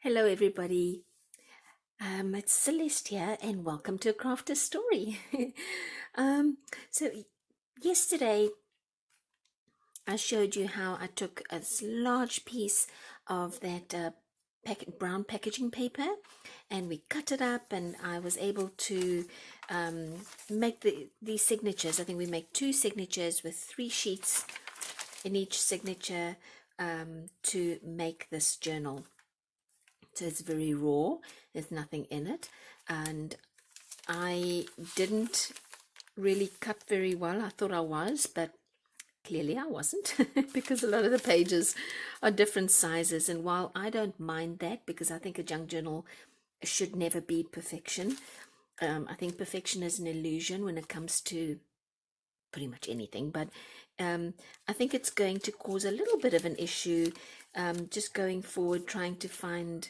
Hello, everybody. It's Celeste here, and welcome to a Crafter's Story. So, yesterday I showed you how I took a large piece of that brown packaging paper and we cut it up, and I was able to make these signatures. I think we make 2 signatures with 3 sheets in each signature to make this journal. So it's very raw, there's nothing in it, and I didn't really cut very well. I thought I was, but clearly I wasn't because a lot of the pages are different sizes. And while I don't mind that, because I think a junk journal should never be perfection, I think perfection is an illusion when it comes to pretty much anything, but I think it's going to cause a little bit of an issue just going forward, trying to find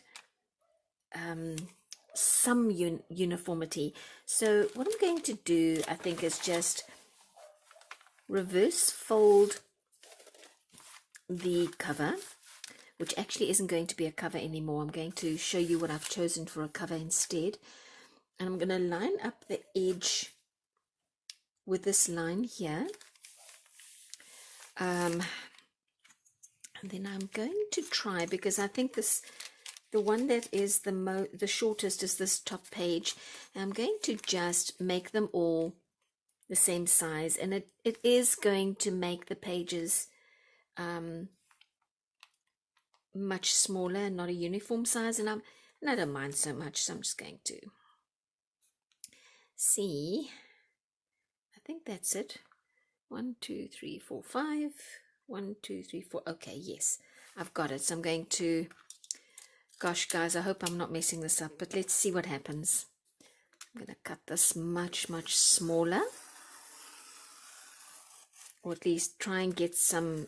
some uniformity. So what I'm going to do, I think, is just reverse fold the cover, which actually isn't going to be a cover anymore. I'm going to show you what I've chosen for a cover instead, and I'm going to line up the edge with this line here, and then I'm going to try, because I think the one that is the shortest is this top page, and I'm going to just make them all the same size, and it is going to make the pages much smaller and not a uniform size, and I don't mind so much, so I'm just going to see. I think that's it. 1 2 3 4 5. 1 2 3 4. Okay, yes, I've got it. So I'm going to, gosh guys, I hope I'm not messing this up, but let's see what happens. I'm going to cut this much smaller, or at least try and get some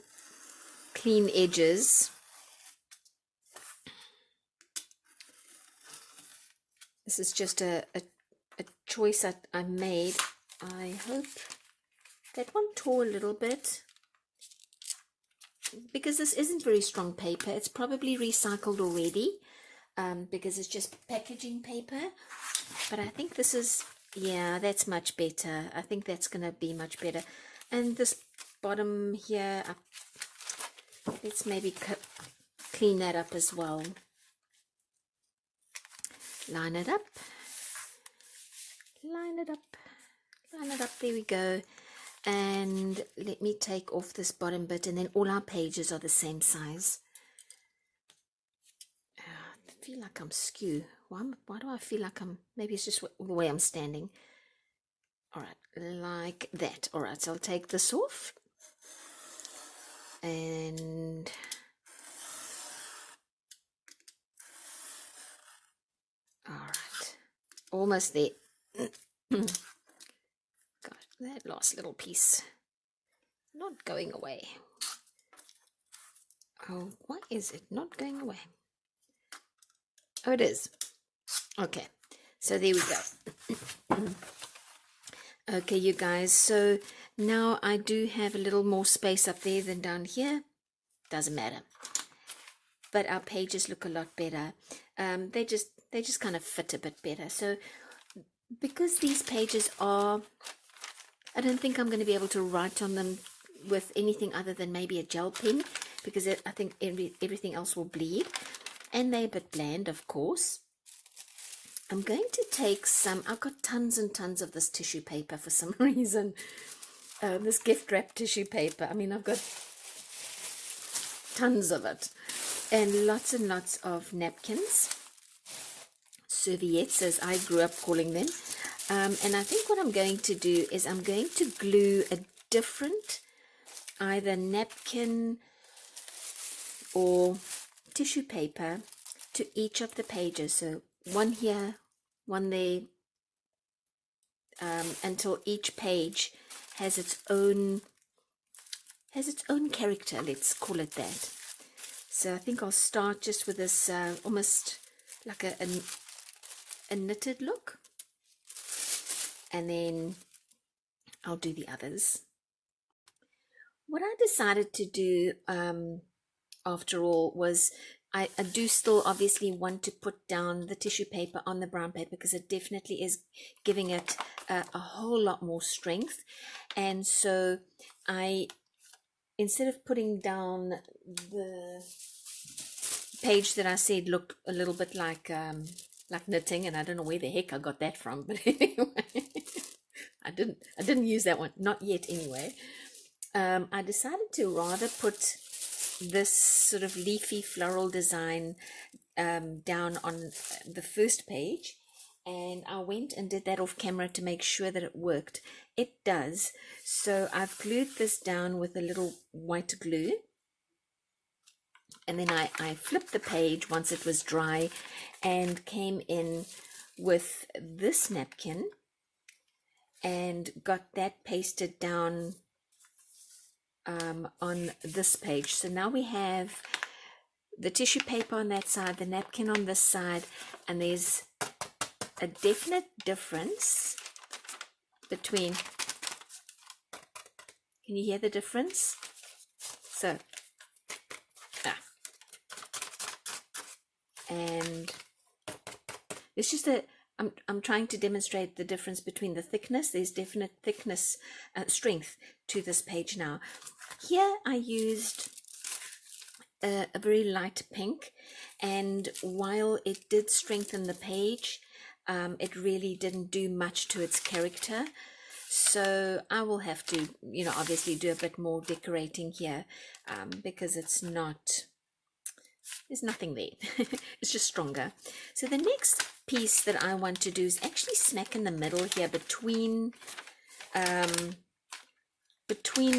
clean edges. This is just a choice that I made. I hope that one tore a little bit, because this isn't very strong paper. It's probably recycled already, because it's just packaging paper. But I think this is, yeah, that's much better. I think that's going to be much better. And this bottom here, let's maybe clean that up as well. Line it up, line it up, line it up. There we go. And let me take off this bottom bit, and then all our pages are the same size. I feel like I'm skew. Why do I feel like maybe it's just the way I'm standing. All right, like that. All right, so I'll take this off, and all right, almost there. Gosh, that last little piece not going away. Oh, why is it not going away? Oh, it is. Okay, so there we go. Okay, you guys, so now I do have a little more space up there than down here. Doesn't matter, but our pages look a lot better. They just kind of fit a bit better. So because these pages are, I don't think I'm going to be able to write on them with anything other than maybe a gel pen, because I think everything else will bleed, and they're a bit bland, of course. I'm going to take some, I've got tons and tons of this tissue paper for some reason, this gift wrap tissue paper. I mean, I've got tons of it, and lots of napkins, serviettes as I grew up calling them. And I think what I'm going to do is I'm going to glue a different either napkin or tissue paper to each of the pages. So one here, one there, until each page has its own character, let's call it that. So I think I'll start just with this almost like a knitted look, and then I'll do the others. What I decided to do after all was I do still obviously want to put down the tissue paper on the brown paper because it definitely is giving it a whole lot more strength. And so instead of putting down the page that I said looked a little bit like knitting, and I don't know where the heck I got that from, but anyway, I didn't use that one, not yet anyway. I decided to rather put this sort of leafy floral design down on the first page, and I went and did that off camera to make sure that it worked. It does. So I've glued this down with a little white glue, and then I flipped the page once it was dry and came in with this napkin and got that pasted down on this page. So now we have the tissue paper on that side, the napkin on this side, and there's a definite difference between, can you hear the difference? So, and it's just I'm trying to demonstrate the difference between the thickness. There's definite thickness, strength to this page now. Here I used a very light pink, and while it did strengthen the page, it really didn't do much to its character. So I will have to, obviously do a bit more decorating here, because there's nothing there. It's just stronger. So the next piece that I want to do is actually smack in the middle here between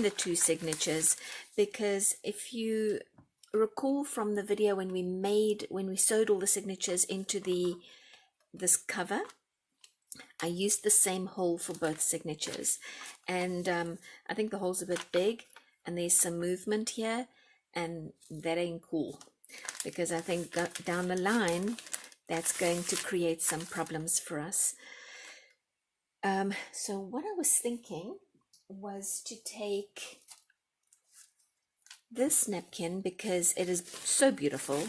the two signatures, because if you recall from the video when we sewed all the signatures into this cover, I used the same hole for both signatures, and I think the hole's a bit big and there's some movement here, and that ain't cool, because I think down the line that's going to create some problems for us. So what I was thinking was to take this napkin, because it is so beautiful,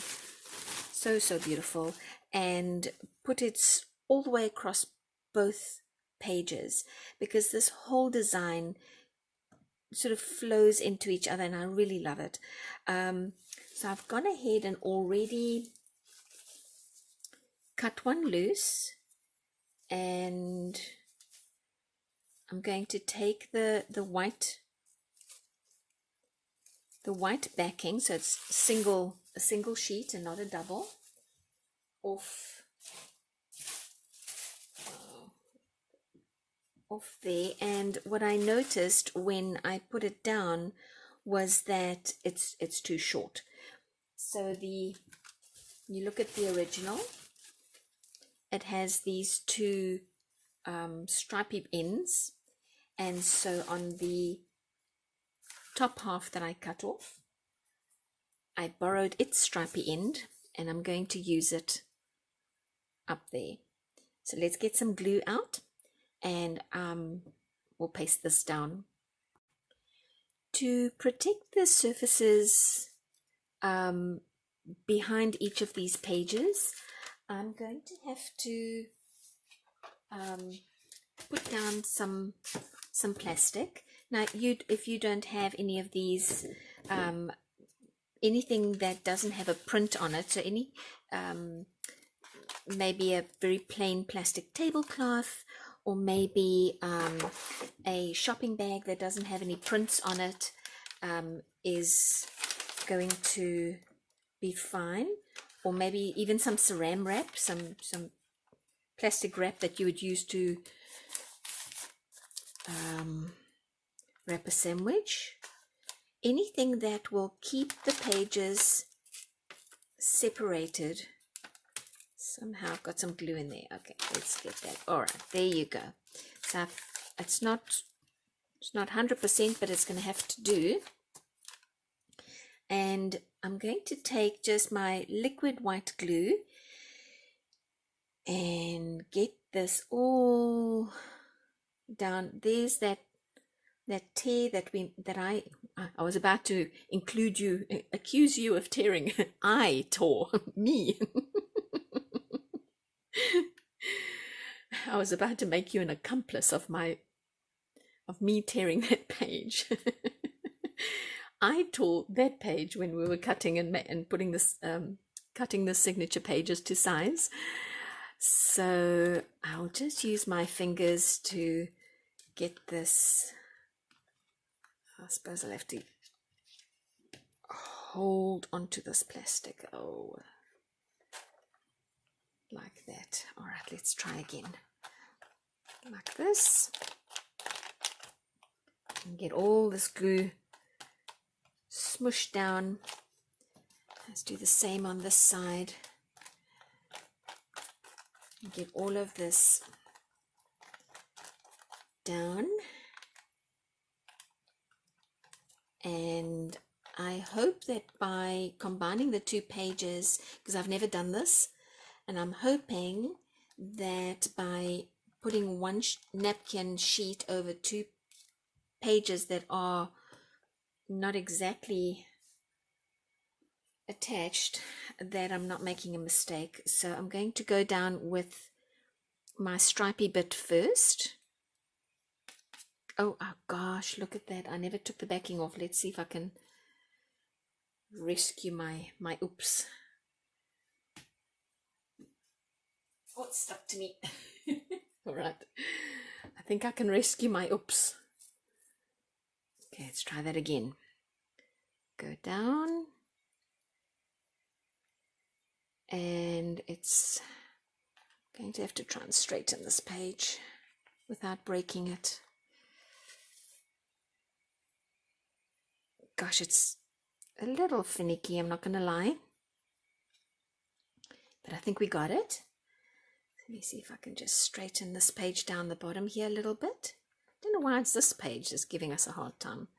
so beautiful, and put it all the way across both pages, because this whole design sort of flows into each other and I really love it. So I've gone ahead and already cut one loose, and I'm going to take the white backing, so it's a single sheet and not a double, off there. And what I noticed when I put it down was that it's too short. So you look at the original, it has these two stripy ends, and so on the top half that I cut off, I borrowed its stripy end and I'm going to use it up there. So let's get some glue out, and we'll paste this down. To protect the surfaces behind each of these pages, I'm going to have to put down some plastic. Now, if you don't have any of these, anything that doesn't have a print on it, so any maybe a very plain plastic tablecloth, or maybe a shopping bag that doesn't have any prints on it, is going to be fine. Or maybe even some saran wrap, some plastic wrap that you would use to wrap a sandwich. Anything that will keep the pages separated. Somehow I've got some glue in there. Okay, let's get that. All right, there you go. So it's not 100%, but it's going to have to do. And I'm going to take just my liquid white glue and get this all down. There's that that tear that I was about to accuse you of tearing. I tore me. I was about to make you an accomplice of me tearing that page. I tore that page when we were cutting and putting this cutting the signature pages to size. So I'll just use my fingers to get this. I suppose I'll have to hold onto this plastic. Oh, like that. All right, let's try again. Like this. And get all this glue smushed down. Let's do the same on this side. And get all of this down. And I hope that by combining the two pages, because I've never done this, and I'm hoping that by putting one napkin sheet over two pages that are not exactly attached, that I'm not making a mistake. So I'm going to go down with my stripy bit first. Oh gosh, look at that. I never took the backing off. Let's see if I can rescue my oops. Oh, it's stuck to me. All right. I think I can rescue my oops. Okay, let's try that again. Go down. And it's going to have to try and straighten this page without breaking it. Gosh, it's a little finicky, I'm not going to lie. But I think we got it. Let me see if I can just straighten this page down the bottom here a little bit. Don't know why it's this page that's giving us a hard time.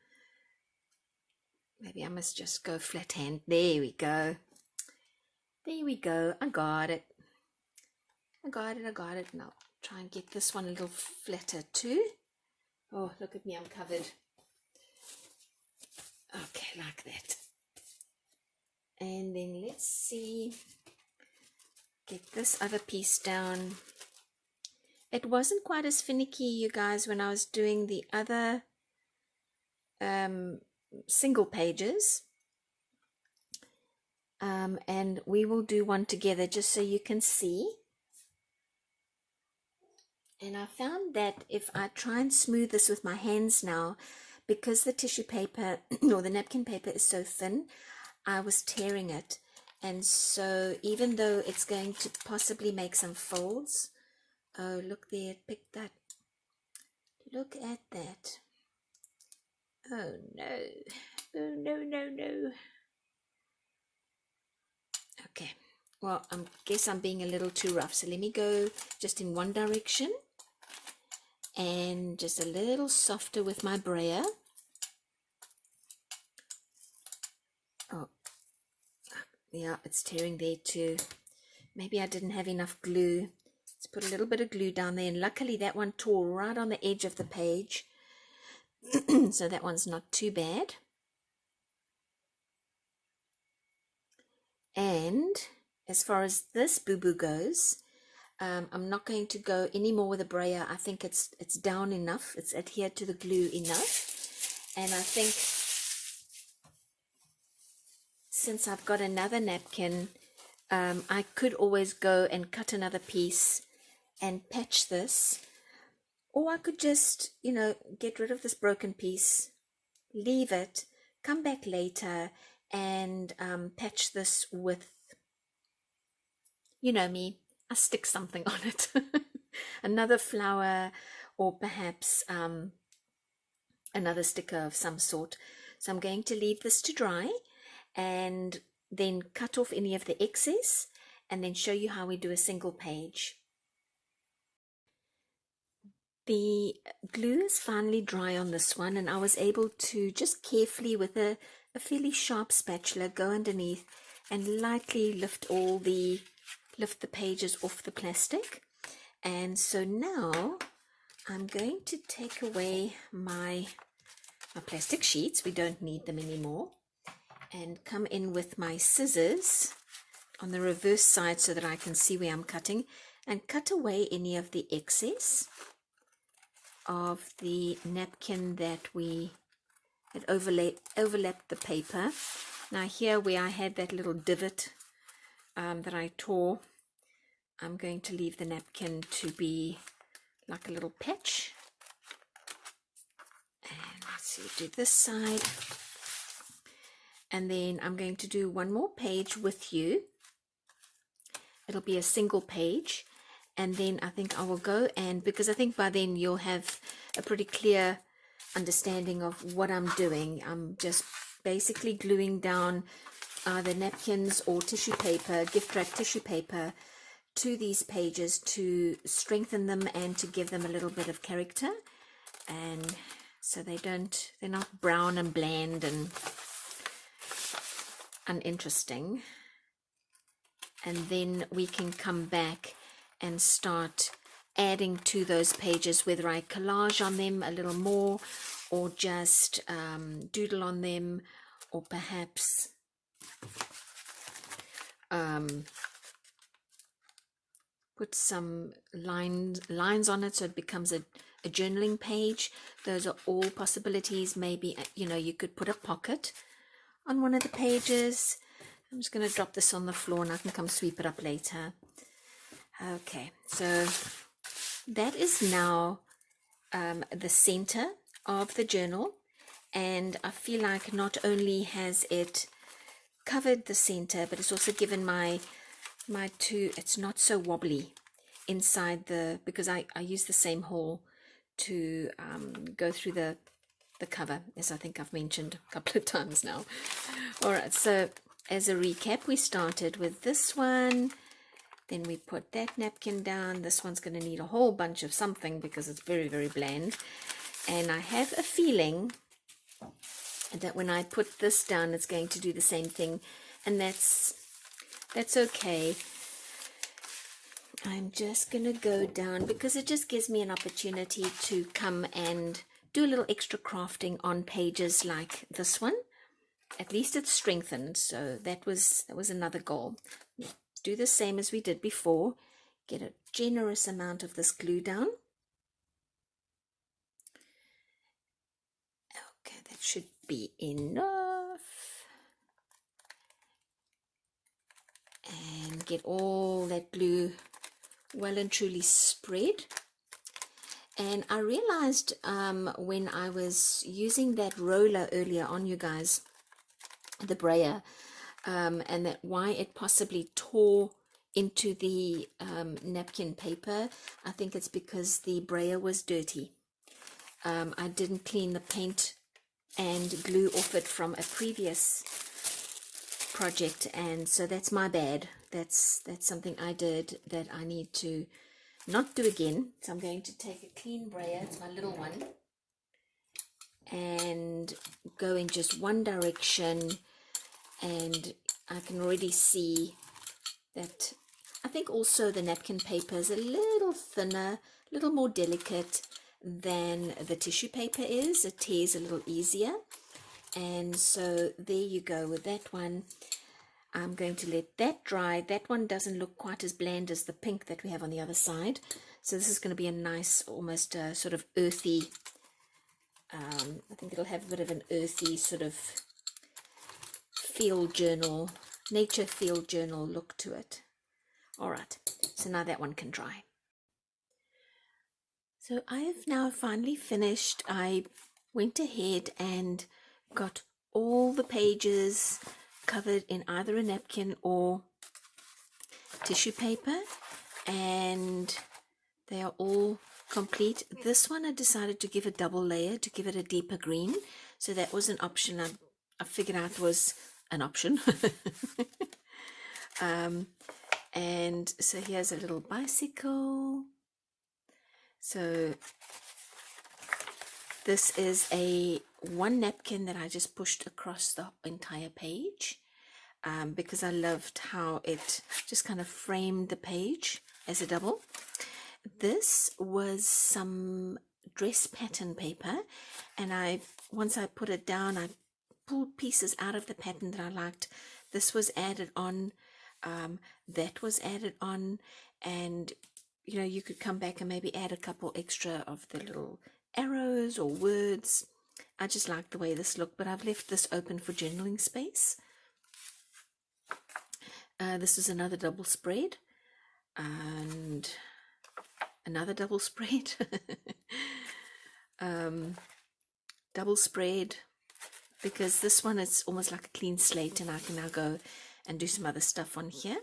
Maybe I must just go flat hand. There we go. There we go. I got it. I got it. Now try and get this one a little flatter too. Oh, look at me, I'm covered. Okay, like that. And then let's see. Get this other piece down. It wasn't quite as finicky, you guys, when I was doing the other single pages. And we will do one together just so you can see. And I found that if I try and smooth this with my hands now, because the tissue paper or the napkin paper is so thin, I was tearing it. And so even though it's going to possibly make some folds, oh, look there, it picked that. Look at that. Oh, no. Oh, no. Okay, well, I guess I'm being a little too rough. So let me go just in one direction and just a little softer with my brayer. Oh, yeah, it's tearing there too. Maybe I didn't have enough glue. Let's put a little bit of glue down there. And luckily that one tore right on the edge of the page. So that one's not too bad. And as far as this boo-boo goes, I'm not going to go any more with a brayer. I think it's down enough. It's adhered to the glue enough. And I think since I've got another napkin, I could always go and cut another piece and patch this. Or I could just, get rid of this broken piece, leave it, come back later and patch this with, you know me, I stick something on it. Another flower or perhaps another sticker of some sort. So I'm going to leave this to dry and then cut off any of the excess and then show you how we do a single page. The glue is finally dry on this one, and I was able to just carefully with a fairly sharp spatula go underneath and lightly lift the pages off the plastic. And so now I'm going to take away my my plastic sheets. We don't need them anymore. And come in with my scissors on the reverse side so that I can see where I'm cutting, and cut away any of the excess of the napkin that overlapped the paper. Now here where I had that little divot that I tore, I'm going to leave the napkin to be like a little patch. And let's see, do this side. And then I'm going to do one more page with you. It'll be a single page. And then I think I will go, and because I think by then you'll have a pretty clear understanding of what I'm doing. I'm just basically gluing down either napkins or tissue paper, gift wrap tissue paper, to these pages to strengthen them and to give them a little bit of character. And so they're not brown and bland and uninteresting. And then we can come back and start adding to those pages, whether I collage on them a little more or just doodle on them, or perhaps put some lines on it so it becomes a journaling page. Those are all possibilities. Maybe, you could put a pocket on one of the pages. I'm just going to drop this on the floor and I can come sweep it up later. Okay, so that is now the center of the journal, and I feel like not only has it covered the center, but it's also given my two, it's not so wobbly inside because I use the same hole to go through the cover, as I think I've mentioned a couple of times now. All right, so as a recap, we started with this one, then we put that napkin down. This one's going to need a whole bunch of something because it's very, very bland. And I have a feeling that when I put this down, it's going to do the same thing. And that's okay. I'm just going to go down because it just gives me an opportunity to come and do a little extra crafting on pages like this one. At least it's strengthened, so that was another goal. Do the same as we did before. Get a generous amount of this glue down. Okay, that should be enough. And get all that glue well and truly spread. And I realized when I was using that roller earlier on, you guys, the brayer, and that why it possibly tore into the napkin paper. I think it's because the brayer was dirty. I didn't clean the paint and glue off it from a previous project, and so that's my bad. That's something I did that I need to not do again. So I'm going to take a clean brayer, it's my little one, and go in just one direction. And I can already see that I think also the napkin paper is a little thinner, a little more delicate than the tissue paper is. It tears a little easier. And so there you go with that one. I'm going to let that dry. That one doesn't look quite as bland as the pink that we have on the other side. So this is going to be a nice, almost sort of earthy, I think it'll have a bit of an earthy sort of field journal, nature field journal look to it. All right, so now that one can dry. So I have now finally finished. I went ahead and got all the pages covered in either a napkin or tissue paper, and they are all complete. This one I decided to give a double layer to give it a deeper green, so that was an option I figured out was an option. And so here's a little bicycle. So this is one napkin that I just pushed across the entire page because I loved how it just kind of framed the page as a double. This was some dress pattern paper, and once I put it down, I pulled pieces out of the pattern that I liked. This was added on, that was added on, and you could come back and maybe add a couple extra of the little arrows or words. I just like the way this looked, but I've left this open for journaling space. This is another double spread, and another double spread. Double spread, because this one is almost like a clean slate, and I can now go and do some other stuff on here.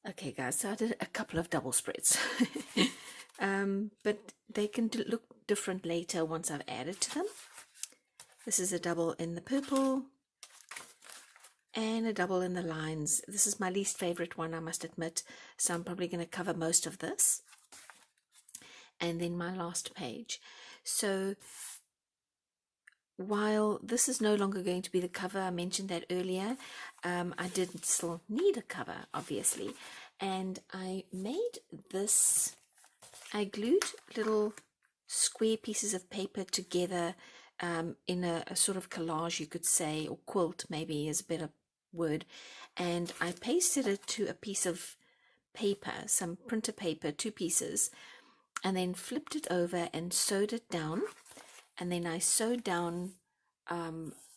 Okay guys, so I did a couple of double spreads. But they can look different later once I've added to them. This is a double in the purple and a double in the lines. This is my least favorite one, I must admit, so I'm probably going to cover most of this. And then my last page. So while this is no longer going to be the cover, I mentioned that earlier, I did still need a cover, obviously, and I made this. I glued little square pieces of paper together in a sort of collage, you could say, or quilt maybe is a better word, and I pasted it to a piece of paper, some printer paper, 2 pieces, and then flipped it over and sewed it down. And then I sewed down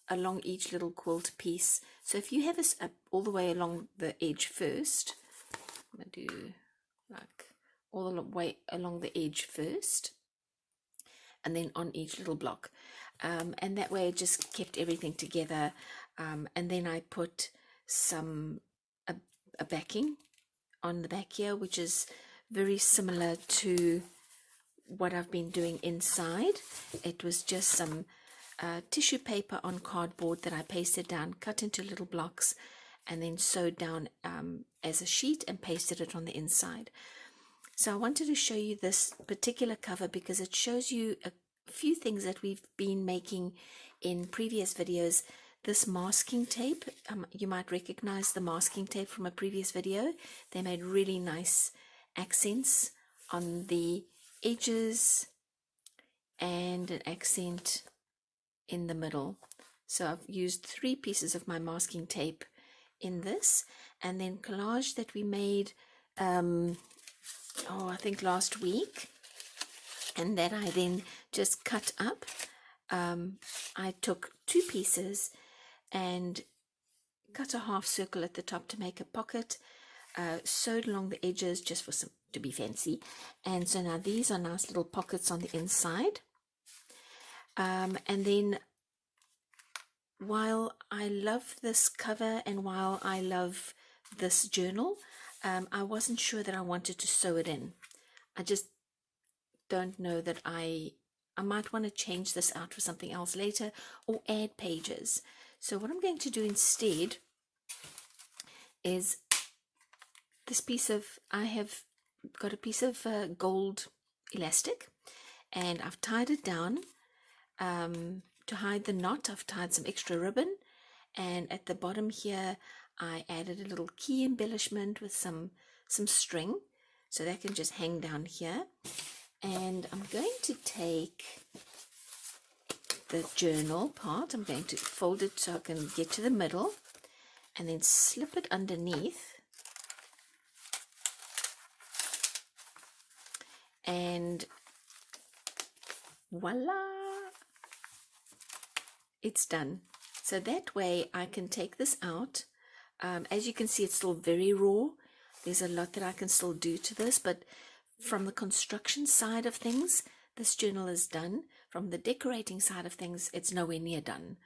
along each little quilt piece. So if you have this all the way along the edge first, I'm going to do like all the way along the edge first, and then on each little block. And that way it just kept everything together. And then I put a backing on the back here, which is very similar to what I've been doing inside. It was just some tissue paper on cardboard that I pasted down, cut into little blocks, and then sewed down as a sheet and pasted it on the inside. So I wanted to show you this particular cover because it shows you a few things that we've been making in previous videos. This masking tape, you might recognize the masking tape from a previous video. They made really nice accents on the edges and an accent in the middle. So I've used 3 pieces of my masking tape in this, and then collage that we made I think last week, and that I then just cut up. I took 2 pieces and cut a half circle at the top to make a pocket, sewed along the edges just for some to be fancy, and so now these are nice little pockets on the inside. And then while I love this cover and while I love this journal, I wasn't sure that I wanted to sew it in. I just don't know that I might want to change this out for something else later or add pages. So what I'm going to do instead is this piece of, I have got a piece of gold elastic, and I've tied it down. To hide the knot, I've tied some extra ribbon, and at the bottom here I added a little key embellishment with some string, so that can just hang down here. And I'm going to take the journal part, I'm going to fold it so I can get to the middle, and then slip it underneath, and voila, it's done. So that way I can take this out. As you can see, it's still very raw. There's a lot that I can still do to this, but from the construction side of things, this journal is done. From the decorating side of things, it's nowhere near done.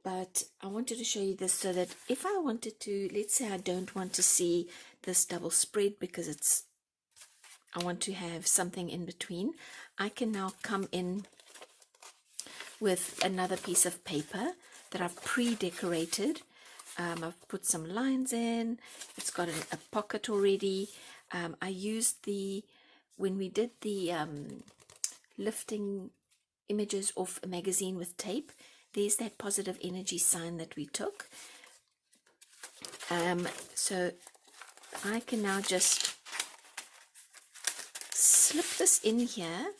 But I wanted to show you this so that if I wanted to, let's say I don't want to see this double spread because I want to have something in between, I can now come in with another piece of paper that I've pre-decorated. I've put some lines in, it's got a pocket already. I used when we did the lifting images off a magazine with tape, there's that positive energy sign that we took. So I can now just slip this in here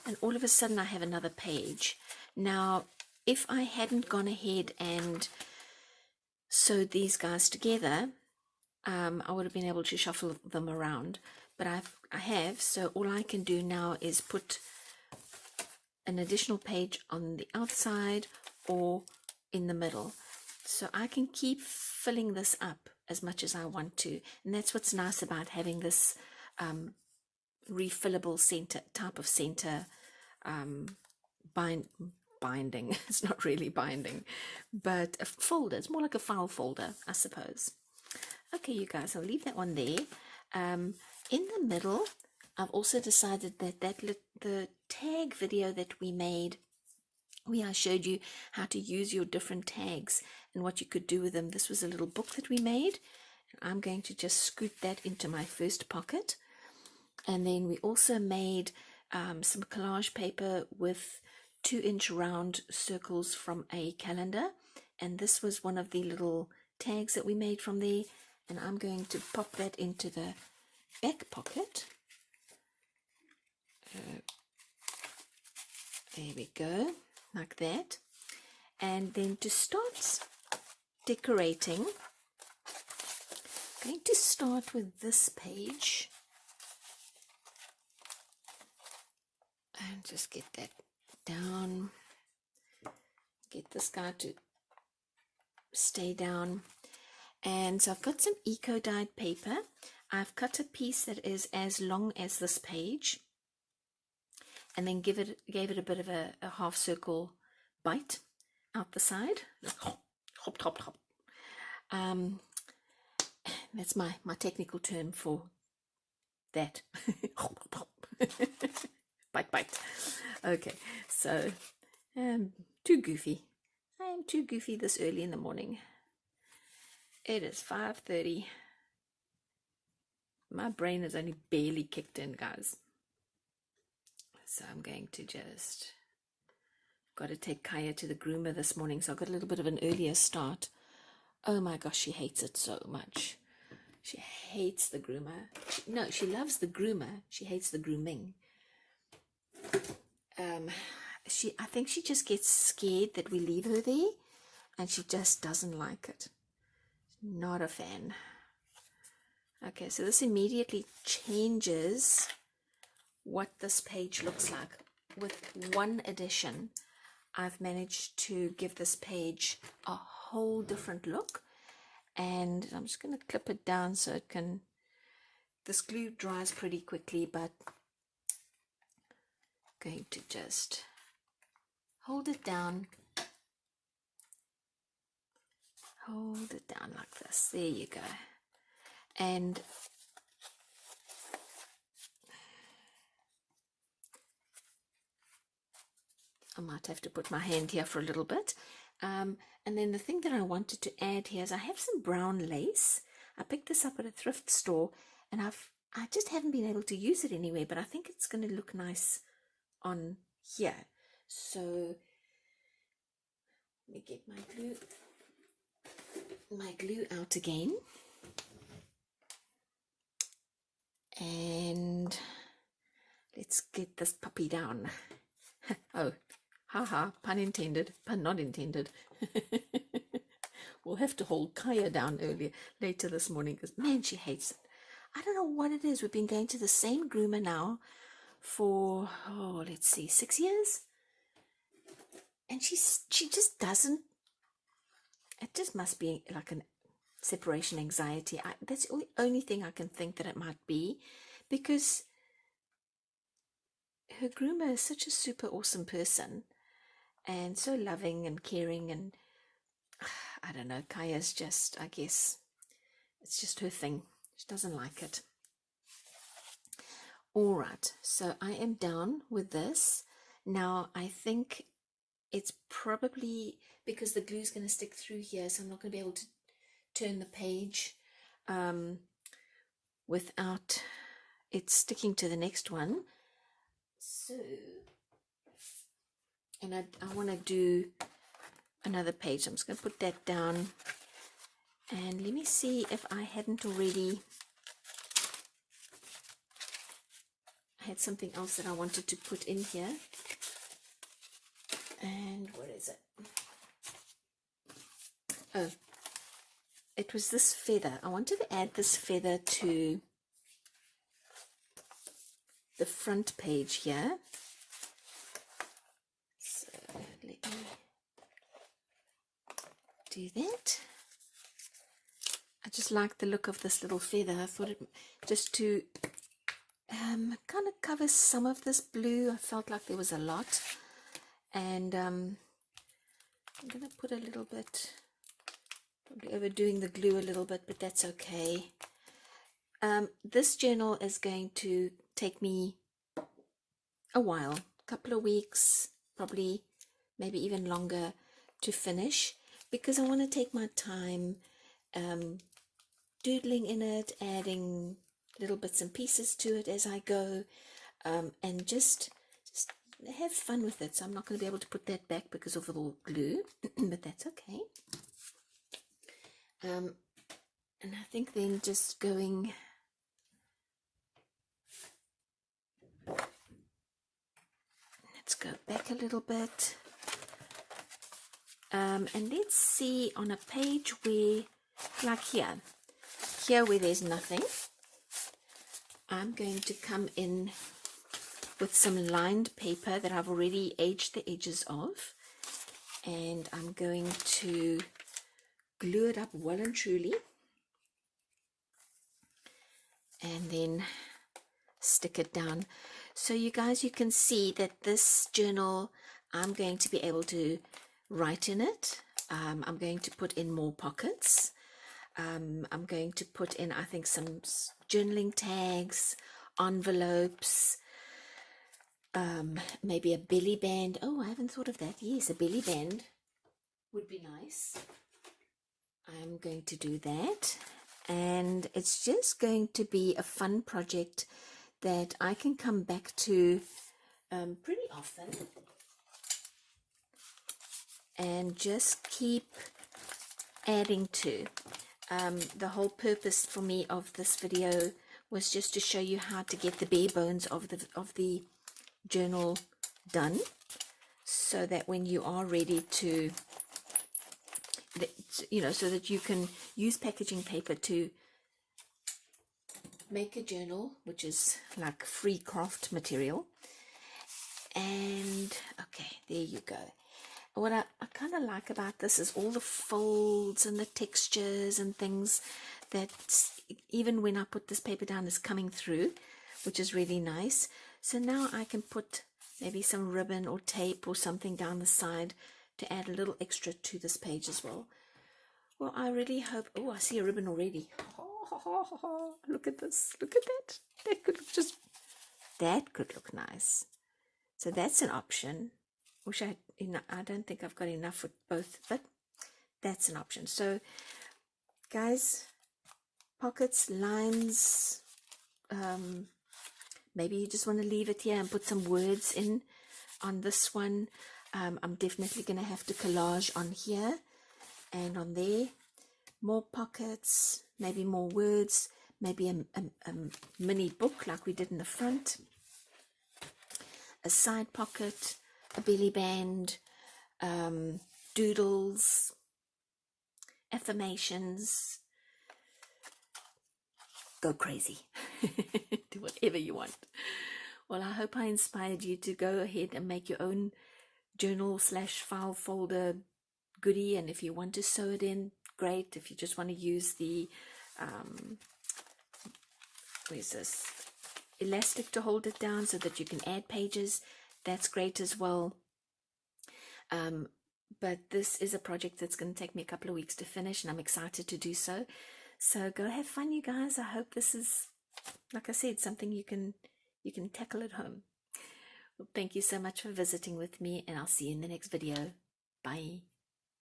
and all of a sudden I have another page. Now, if I hadn't gone ahead and sewed these guys together, I would have been able to shuffle them around, but I have, so all I can do now is put an additional page on the outside or in the middle, so I can keep filling this up as much as I want to. And that's what's nice about having this refillable center type of center binding. It's not really binding, but a folder. It's more like a file folder, I suppose. Okay, you guys, I'll leave that one there. In the middle, I've also decided that the tag video that we made, where I showed you how to use your different tags and what you could do with them. This was a little book that we made. I'm going to just scoot that into my first pocket. And then we also made some collage paper with 2-inch round circles from a calendar. And this was one of the little tags that we made from there. And I'm going to pop that into the back pocket. There we go, like that. And then to start decorating, I'm going to start with this page. And just get that down. Get this guy to stay down. And so I've got some eco-dyed paper. I've cut a piece that is as long as this page, and then gave it a bit of a half circle bite out the side. Hop, hop, hop. That's my technical term for that. Hop, hop, hop. Bite, bite. Okay, so too goofy. I am too goofy this early in the morning. It is 5:30. My brain has only barely kicked in, guys. So I'm going to just, got to take Kaya to the groomer this morning, so I got a little bit of an earlier start. Oh my gosh, she hates it so much. She hates the groomer. No, she loves the groomer. She hates the grooming. I think she just gets scared that we leave her there, and she just doesn't like it. Not a fan. Okay, so this immediately changes what this page looks like. With one addition, I've managed to give this page a whole different look. And I'm just going to clip it down so it can, this glue dries pretty quickly, but I'm going to just hold it down. Hold it down like this. There you go. And I might have to put my hand here for a little bit. And then the thing that I wanted to add here is I have some brown lace. I picked this up at a thrift store, and I just haven't been able to use it anywhere, but I think it's going to look nice on here. So let me get my glue out again. And let's get this puppy down. Oh, haha, pun intended, pun not intended. We'll have to hold Kaya down later this morning, because man, she hates it. I don't know what it is. We've been going to the same groomer now for, let's see, 6 years. And she just doesn't, it just must be like a separation anxiety. That's the only thing I can think that it might be, because her groomer is such a super awesome person and so loving and caring, and I don't know, Kaya's just, I guess, it's just her thing. She doesn't like it. All right, so I am down with this. Now, I think it's probably because the glue is going to stick through here, so I'm not going to be able to turn the page without it sticking to the next one. So, and I want to do another page. I'm just going to put that down, and let me see if I hadn't already I had something else that I wanted to put in here. And what is it? Oh, it was this feather. I wanted to add this feather to the front page here. So let me do that. I just like the look of this little feather. I thought it just to kind of cover some of this blue. I felt like there was a lot. And I'm going to put a little bit, probably overdoing the glue a little bit, but that's okay. This journal is going to take me a while, a couple of weeks, probably maybe even longer to finish, because I want to take my time doodling in it, adding little bits and pieces to it as I go, and just have fun with it. So I'm not going to be able to put that back because of the glue, but that's okay. And I think then just going, let's go back a little bit, and let's see on a page where, like here where there's nothing, I'm going to come in with some lined paper that I've already aged the edges of, and I'm going to glue it up well and truly, and then stick it down. So you guys, you can see that this journal, I'm going to be able to write in it. I'm going to put in more pockets. I'm going to put in, I think, some journaling tags, envelopes, maybe a belly band. Oh, I haven't thought of that. Yes, a belly band would be nice. I'm going to do that, and it's just going to be a fun project that I can come back to pretty often and just keep adding to. The whole purpose for me of this video was just to show you how to get the bare bones of the journal done, so that when you are ready to, you know, so that you can use packaging paper to make a journal, which is like free craft material. And okay, there you go. What I kind of like about this is all the folds and the textures and things that even when I put this paper down is coming through, which is really nice. So now I can put maybe some ribbon or tape or something down the side to add a little extra to this page as well. Well, I really hope, oh, I see a ribbon already. Look at this, look at that. That could look nice. So that's an option. Wish I don't think I've got enough for both, but that's an option. So guys, pockets, lines, maybe you just want to leave it here and put some words in on this one. I'm definitely going to have to collage on here and on there. More pockets, maybe more words, maybe a mini book like we did in the front, a side pocket, a belly band, doodles, affirmations. Go crazy. Do whatever you want. Well, I hope I inspired you to go ahead and make your own journal / file folder goodie, and if you want to sew it in, great. If you just want to use the where's this elastic to hold it down so that you can add pages, that's great as well. But this is a project that's going to take me a couple of weeks to finish, and I'm excited to do so. So go have fun, you guys. I hope this is, like I said, something you can tackle at home. Well, thank you so much for visiting with me, and I'll see you in the next video. Bye.